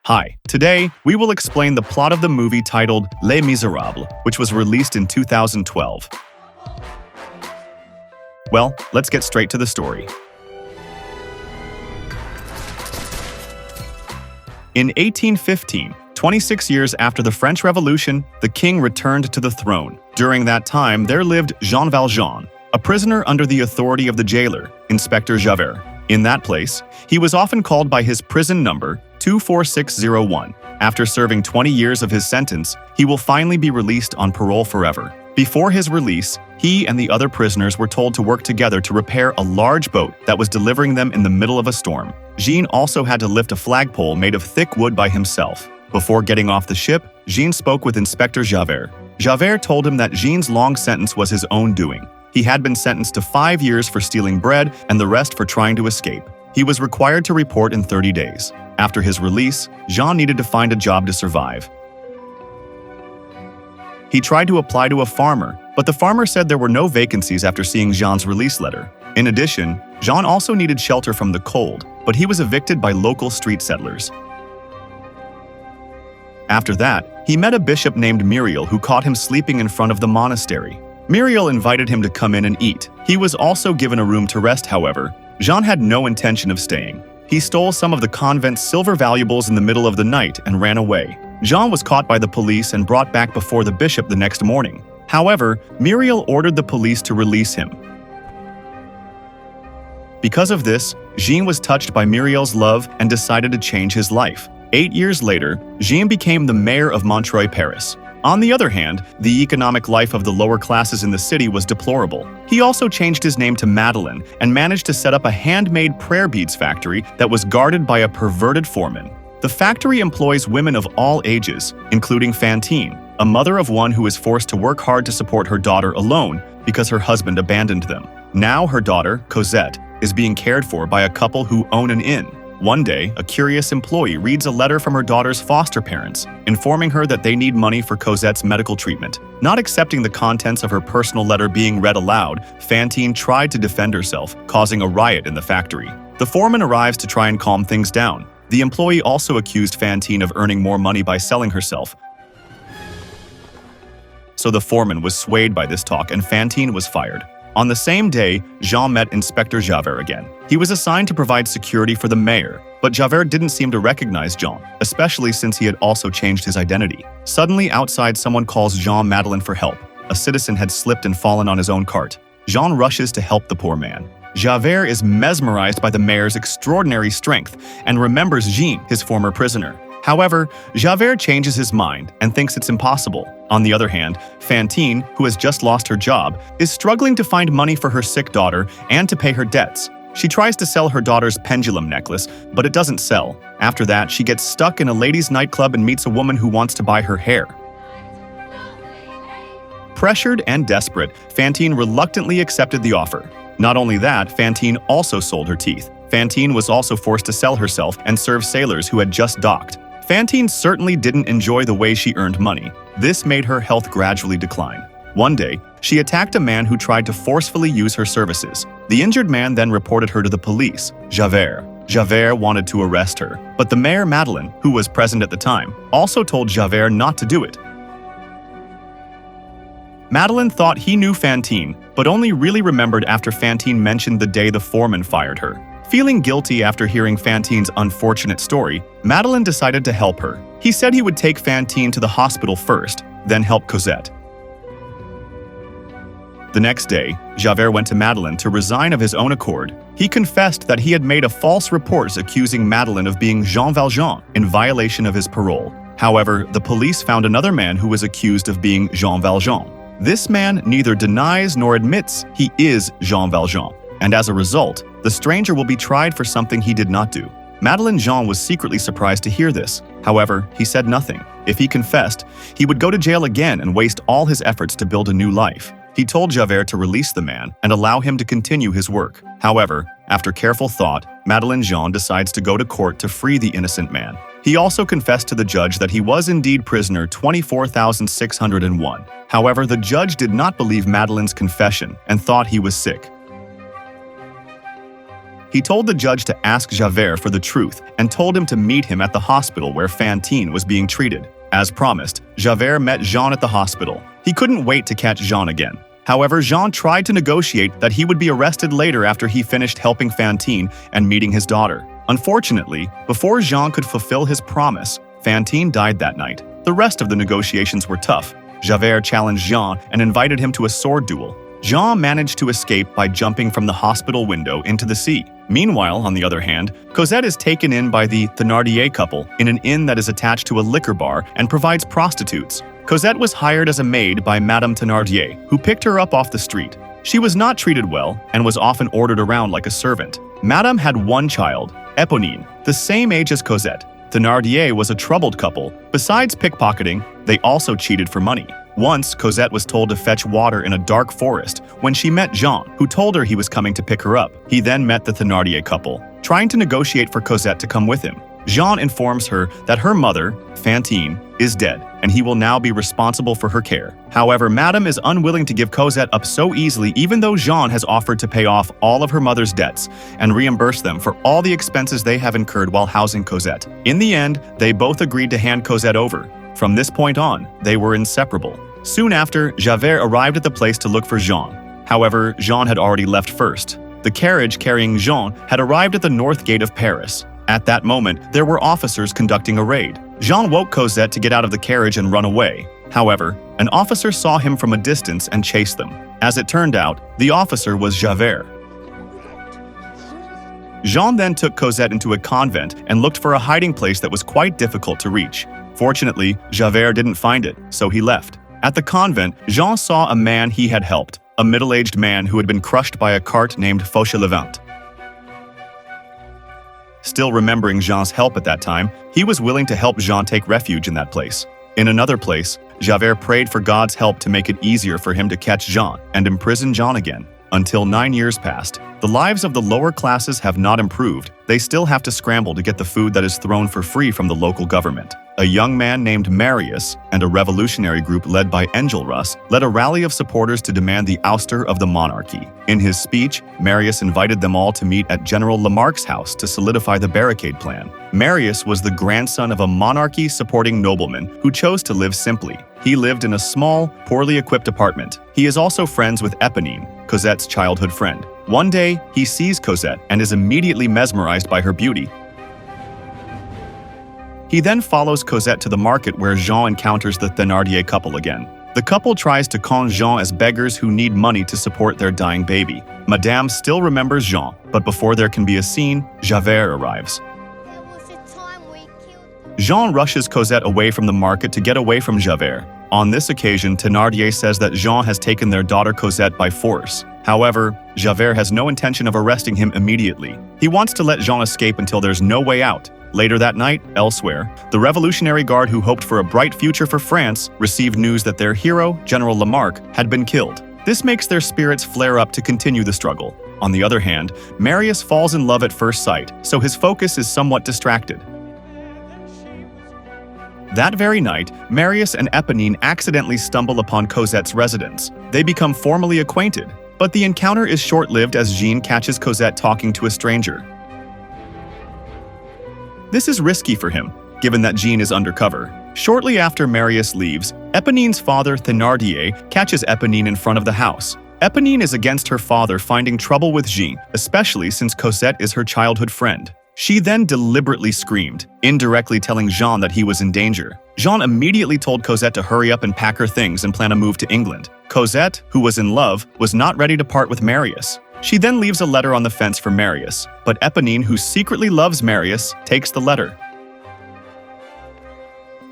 Hi, today we will explain the plot of the movie titled Les Misérables, which was released in 2012. Well, let's get straight to the story. In 1815, 26 years after the French Revolution, the king returned to the throne. During that time, there lived Jean Valjean, a prisoner under the authority of the jailer, Inspector Javert. In that place, he was often called by his prison number 24601. After serving 20 years of his sentence, he will finally be released on parole forever. Before his release, he and the other prisoners were told to work together to repair a large boat that was delivering them in the middle of a storm. Jean also had to lift a flagpole made of thick wood by himself. Before getting off the ship, Jean spoke with Inspector Javert. Javert told him that Jean's long sentence was his own doing. He had been sentenced to 5 years for stealing bread and the rest for trying to escape. He was required to report in 30 days. After his release, Jean needed to find a job to survive. He tried to apply to a farmer, but the farmer said there were no vacancies after seeing Jean's release letter. In addition, Jean also needed shelter from the cold, but he was evicted by local street settlers. After that, he met a bishop named Muriel who caught him sleeping in front of the monastery. Muriel invited him to come in and eat. He was also given a room to rest, however. Jean had no intention of staying. He stole some of the convent's silver valuables in the middle of the night and ran away. Jean was caught by the police and brought back before the bishop the next morning. However, Muriel ordered the police to release him. Because of this, Jean was touched by Muriel's love and decided to change his life. 8 years later, Jean became the mayor of Montreuil, Paris. On the other hand, the economic life of the lower classes in the city was deplorable. He also changed his name to Madeleine and managed to set up a handmade prayer beads factory that was guarded by a perverted foreman. The factory employs women of all ages, including Fantine, a mother of one who is forced to work hard to support her daughter alone because her husband abandoned them. Now her daughter, Cosette, is being cared for by a couple who own an inn. One day, a curious employee reads a letter from her daughter's foster parents, informing her that they need money for Cosette's medical treatment. Not accepting the contents of her personal letter being read aloud, Fantine tried to defend herself, causing a riot in the factory. The foreman arrives to try and calm things down. The employee also accused Fantine of earning more money by selling herself. So the foreman was swayed by this talk and Fantine was fired. On the same day, Jean met Inspector Javert again. He was assigned to provide security for the mayor, but Javert didn't seem to recognize Jean, especially since he had also changed his identity. Suddenly, outside, someone calls Jean Madeleine for help. A citizen had slipped and fallen on his own cart. Jean rushes to help the poor man. Javert is mesmerized by the mayor's extraordinary strength and remembers Jean, his former prisoner. However, Javert changes his mind and thinks it's impossible. On the other hand, Fantine, who has just lost her job, is struggling to find money for her sick daughter and to pay her debts. She tries to sell her daughter's pendulum necklace, but it doesn't sell. After that, she gets stuck in a ladies' nightclub and meets a woman who wants to buy her hair. Pressured and desperate, Fantine reluctantly accepted the offer. Not only that, Fantine also sold her teeth. Fantine was also forced to sell herself and serve sailors who had just docked. Fantine certainly didn't enjoy the way she earned money. This made her health gradually decline. One day, she attacked a man who tried to forcefully use her services. The injured man then reported her to the police, Javert. Javert wanted to arrest her, but the mayor Madeleine, who was present at the time, also told Javert not to do it. Madeleine thought he knew Fantine, but only really remembered after Fantine mentioned the day the foreman fired her. Feeling guilty after hearing Fantine's unfortunate story, Madeleine decided to help her. He said he would take Fantine to the hospital first, then help Cosette. The next day, Javert went to Madeleine to resign of his own accord. He confessed that he had made a false report accusing Madeleine of being Jean Valjean in violation of his parole. However, the police found another man who was accused of being Jean Valjean. This man neither denies nor admits he is Jean Valjean, and as a result, the stranger will be tried for something he did not do. Madeleine Jean was secretly surprised to hear this. However, he said nothing. If he confessed, he would go to jail again and waste all his efforts to build a new life. He told Javert to release the man and allow him to continue his work. However, after careful thought, Madeleine Jean decides to go to court to free the innocent man. He also confessed to the judge that he was indeed prisoner 24,601. However, the judge did not believe Madeleine's confession and thought he was sick. He told the judge to ask Javert for the truth and told him to meet him at the hospital where Fantine was being treated. As promised, Javert met Jean at the hospital. He couldn't wait to catch Jean again. However, Jean tried to negotiate that he would be arrested later after he finished helping Fantine and meeting his daughter. Unfortunately, before Jean could fulfill his promise, Fantine died that night. The rest of the negotiations were tough. Javert challenged Jean and invited him to a sword duel. Jean managed to escape by jumping from the hospital window into the sea. Meanwhile, on the other hand, Cosette is taken in by the Thénardier couple in an inn that is attached to a liquor bar and provides prostitutes. Cosette was hired as a maid by Madame Thénardier, who picked her up off the street. She was not treated well and was often ordered around like a servant. Madame had one child, Éponine, the same age as Cosette. Thénardier was a troubled couple. Besides pickpocketing, they also cheated for money. Once, Cosette was told to fetch water in a dark forest when she met Jean, who told her he was coming to pick her up. He then met the Thénardier couple, trying to negotiate for Cosette to come with him. Jean informs her that her mother, Fantine, is dead, and he will now be responsible for her care. However, Madame is unwilling to give Cosette up so easily, even though Jean has offered to pay off all of her mother's debts and reimburse them for all the expenses they have incurred while housing Cosette. In the end, they both agreed to hand Cosette over. From this point on, they were inseparable. Soon after, Javert arrived at the place to look for Jean. However, Jean had already left first. The carriage carrying Jean had arrived at the north gate of Paris. At that moment, there were officers conducting a raid. Jean woke Cosette to get out of the carriage and run away. However, an officer saw him from a distance and chased them. As it turned out, the officer was Javert. Jean then took Cosette into a convent and looked for a hiding place that was quite difficult to reach. Fortunately, Javert didn't find it, so he left. At the convent, Jean saw a man he had helped, a middle-aged man who had been crushed by a cart named Fauchelevent. Still remembering Jean's help at that time, he was willing to help Jean take refuge in that place. In another place, Javert prayed for God's help to make it easier for him to catch Jean and imprison Jean again. Until 9 years passed, the lives of the lower classes have not improved. They still have to scramble to get the food that is thrown for free from the local government. A young man named Marius and a revolutionary group led by Enjolras led a rally of supporters to demand the ouster of the monarchy. In his speech, Marius invited them all to meet at General Lamarck's house to solidify the barricade plan. Marius was the grandson of a monarchy-supporting nobleman who chose to live simply. He lived in a small, poorly equipped apartment. He is also friends with Éponine, Cosette's childhood friend. One day, he sees Cosette and is immediately mesmerized by her beauty. He then follows Cosette to the market where Jean encounters the Thénardier couple again. The couple tries to con Jean as beggars who need money to support their dying baby. Madame still remembers Jean, but before there can be a scene, Javert arrives. Jean rushes Cosette away from the market to get away from Javert. On this occasion, Thénardier says that Jean has taken their daughter Cosette by force. However, Javert has no intention of arresting him immediately. He wants to let Jean escape until there's no way out. Later that night, elsewhere, the Revolutionary Guard who hoped for a bright future for France received news that their hero, General Lamarck, had been killed. This makes their spirits flare up to continue the struggle. On the other hand, Marius falls in love at first sight, so his focus is somewhat distracted. That very night, Marius and Éponine accidentally stumble upon Cosette's residence. They become formally acquainted, but the encounter is short-lived as Jean catches Cosette talking to a stranger. This is risky for him, given that Jean is undercover. Shortly after Marius leaves, Éponine's father Thénardier catches Éponine in front of the house. Éponine is against her father finding trouble with Jean, especially since Cosette is her childhood friend. She then deliberately screamed, indirectly telling Jean that he was in danger. Jean immediately told Cosette to hurry up and pack her things and plan a move to England. Cosette, who was in love, was not ready to part with Marius. She then leaves a letter on the fence for Marius, but Éponine, who secretly loves Marius, takes the letter.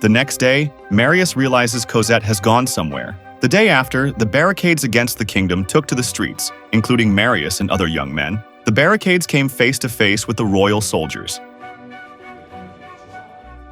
The next day, Marius realizes Cosette has gone somewhere. The day after, the barricades against the kingdom took to the streets, including Marius and other young men. The barricades came face to face with the royal soldiers.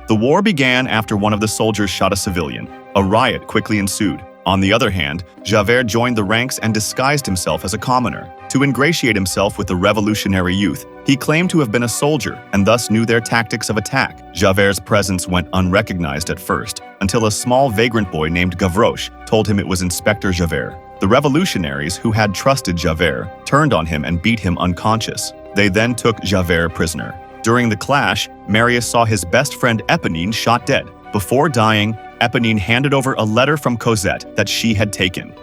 The war began after one of the soldiers shot a civilian. A riot quickly ensued. On the other hand, Javert joined the ranks and disguised himself as a commoner. To ingratiate himself with the revolutionary youth, he claimed to have been a soldier and thus knew their tactics of attack. Javert's presence went unrecognized at first, until a small vagrant boy named Gavroche told him it was Inspector Javert. The revolutionaries, who had trusted Javert, turned on him and beat him unconscious. They then took Javert prisoner. During the clash, Marius saw his best friend Eponine shot dead. Before dying, Eponine handed over a letter from Cosette that she had taken.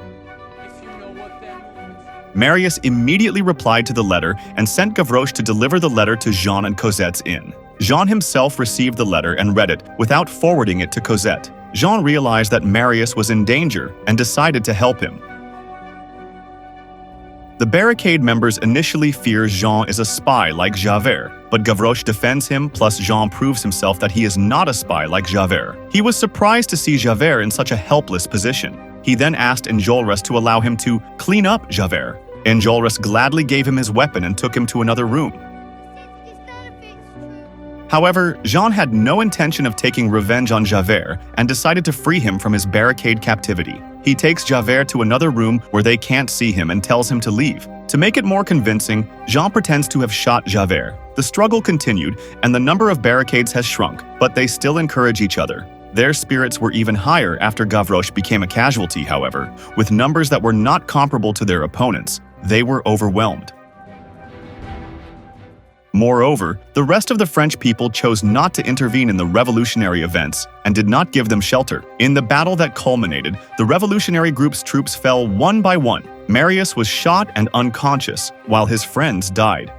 Marius immediately replied to the letter and sent Gavroche to deliver the letter to Jean and Cosette's inn. Jean himself received the letter and read it without forwarding it to Cosette. Jean realized that Marius was in danger and decided to help him. The barricade members initially fear Jean is a spy like Javert, but Gavroche defends him, plus Jean proves himself that he is not a spy like Javert. He was surprised to see Javert in such a helpless position. He then asked Enjolras to allow him to clean up Javert. Enjolras gladly gave him his weapon and took him to another room. However, Jean had no intention of taking revenge on Javert and decided to free him from his barricade captivity. He takes Javert to another room where they can't see him and tells him to leave. To make it more convincing, Jean pretends to have shot Javert. The struggle continued, and the number of barricades has shrunk, but they still encourage each other. Their spirits were even higher after Gavroche became a casualty, however. With numbers that were not comparable to their opponents, they were overwhelmed. Moreover, the rest of the French people chose not to intervene in the revolutionary events and did not give them shelter. In the battle that culminated, the revolutionary group's troops fell one by one. Marius was shot and unconscious, while his friends died.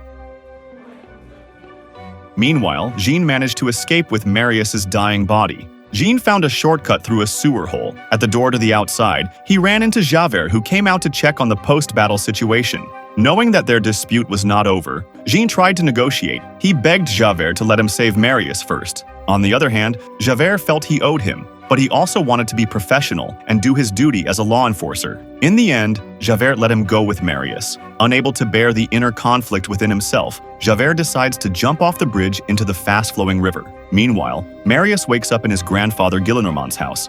Meanwhile, Jean managed to escape with Marius's dying body. Jean found a shortcut through a sewer hole. At the door to the outside, he ran into Javert, who came out to check on the post-battle situation. Knowing that their dispute was not over, Jean tried to negotiate. He begged Javert to let him save Marius first. On the other hand, Javert felt he owed him, but he also wanted to be professional and do his duty as a law enforcer. In the end, Javert let him go with Marius. Unable to bear the inner conflict within himself, Javert decides to jump off the bridge into the fast-flowing river. Meanwhile, Marius wakes up in his grandfather Gillenormand's house.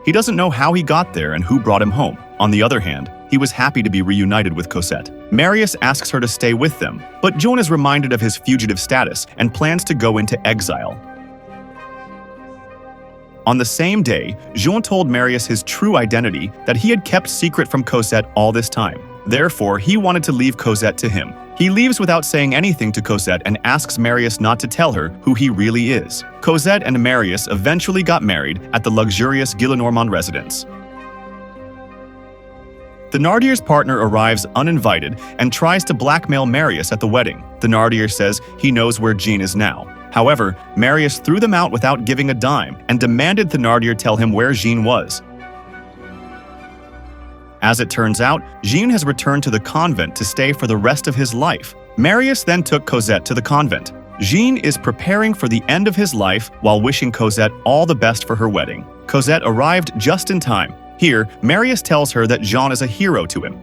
He doesn't know how he got there and who brought him home. On the other hand, he was happy to be reunited with Cosette. Marius asks her to stay with them, but Jean is reminded of his fugitive status and plans to go into exile. On the same day, Jean told Marius his true identity that he had kept secret from Cosette all this time. Therefore, he wanted to leave Cosette to him. He leaves without saying anything to Cosette and asks Marius not to tell her who he really is. Cosette and Marius eventually got married at the luxurious Gillenormand residence. Thénardier's partner arrives uninvited and tries to blackmail Marius at the wedding. Thénardier says he knows where Jean is now. However, Marius threw them out without giving a dime and demanded Thénardier tell him where Jean was. As it turns out, Jean has returned to the convent to stay for the rest of his life. Marius then took Cosette to the convent. Jean is preparing for the end of his life while wishing Cosette all the best for her wedding. Cosette arrived just in time. Here, Marius tells her that Jean is a hero to him.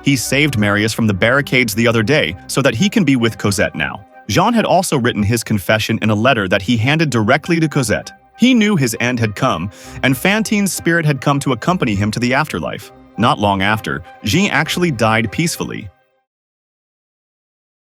He saved Marius from the barricades the other day so that he can be with Cosette now. Jean had also written his confession in a letter that he handed directly to Cosette. He knew his end had come, and Fantine's spirit had come to accompany him to the afterlife. Not long after, Jean actually died peacefully.